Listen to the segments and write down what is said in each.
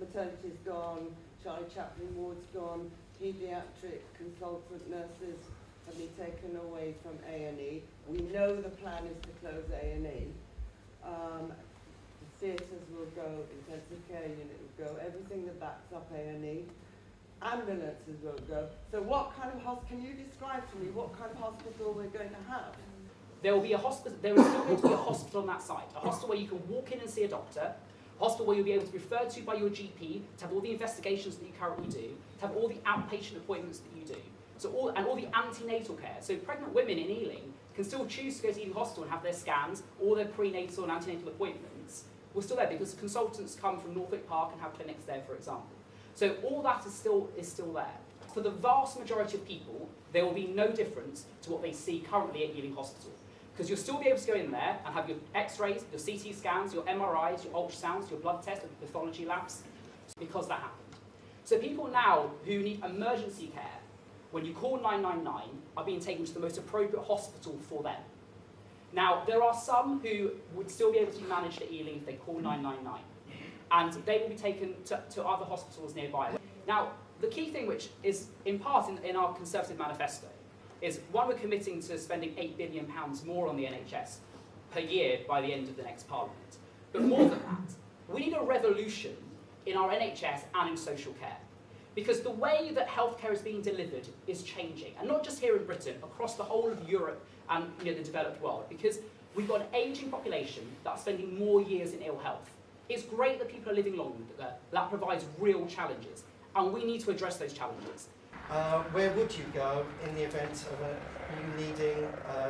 maternity's gone, Charlie Chaplin ward's gone, paediatric consultant nurses have been taken away from A&E. We know the plan is to close A&E. The theatres will go, intensive care unit will go, everything that backs up A&E. Ambulances will go. So what kind of hospital, can you describe to me what kind of hospital we're going to have? There will be a hospital, there is still going to be a hospital on that site, a hospital where you can walk in and see a doctor, a hospital where you'll be able to be referred to by your GP, to have all the investigations that you currently do, to have all the outpatient appointments that you do, so all the antenatal care. So pregnant women in Ealing can still choose to go to Ealing Hospital and have their scans, all their prenatal and antenatal appointments. We're still there because consultants come from Norfolk Park and have clinics there, for example. So all that is still there. For the vast majority of people, there will be no difference to what they see currently at Ealing Hospital. Because you'll still be able to go in there and have your x-rays, your CT scans, your MRIs, your ultrasounds, your blood tests, and pathology labs, because that happened. So people now who need emergency care, when you call 999, are being taken to the most appropriate hospital for them. Now, there are some who would still be able to be managed at Ealing if they call 999, and they will be taken to other hospitals nearby. Now, the key thing, which is in part in our Conservative manifesto, is one, we're committing to spending £8 billion more on the NHS per year by the end of the next Parliament. But more than that, we need a revolution in our NHS and in social care. Because the way that healthcare is being delivered is changing, and not just here in Britain, across the whole of Europe and the developed world, because we've got an ageing population that's spending more years in ill health. It's great that people are living longer, that provides real challenges, and we need to address those challenges. Where would you go in the event of you needing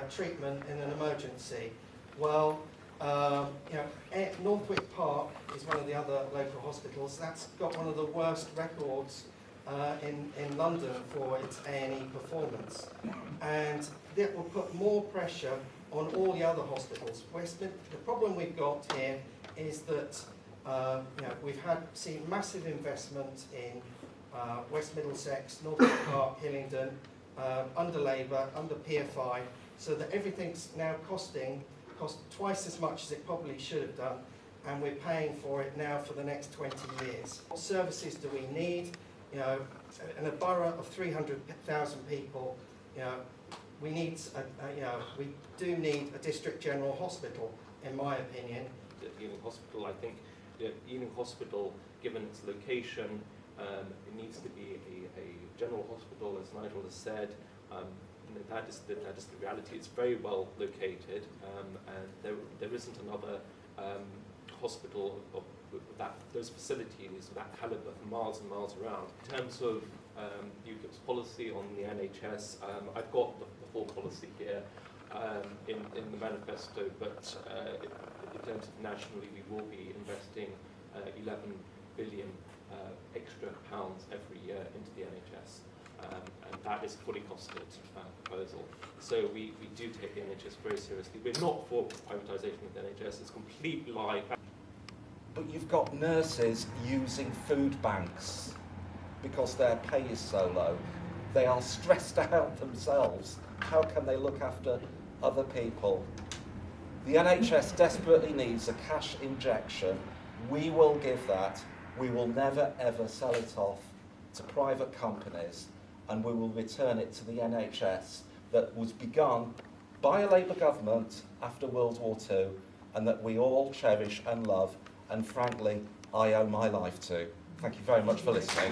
treatment in an emergency? Well, Northwick Park is one of the other local hospitals. That's got one of the worst records in London for its A&E performance, and that will put more pressure on all the other hospitals. The problem we've got here is that we've seen massive investment in West Middlesex, Norfolk Park, Hillingdon, under Labour, under PFI, so that everything's now cost twice as much as it probably should have done, and we're paying for it now for the next 20 years. What services do we need? In a borough of 300,000 people, we do need a district general hospital, in my opinion. Ealing Hospital, I think, Ealing Hospital, given its location, it needs to be a general hospital, as Nigel has said. That is the reality. It's very well located, and there isn't another hospital with those facilities, with that calibre, for miles and miles around. In terms of UKIP's policy on the NHS, I've got the full policy here in the manifesto, but in terms of nationally, we will be investing 11 billion extra pounds every year into the NHS, and that is a fully costed proposal. So we do take the NHS very seriously. We're not for privatisation of the NHS. It's a complete lie. But you've got nurses using food banks because their pay is so low. They are stressed out themselves. How can they look after other people? The NHS desperately needs a cash injection. We will give that. We will never ever sell it off to private companies, and we will return it to the NHS that was begun by a Labour government after World War II, and that we all cherish and love, and frankly, I owe my life to. Thank you very much for listening.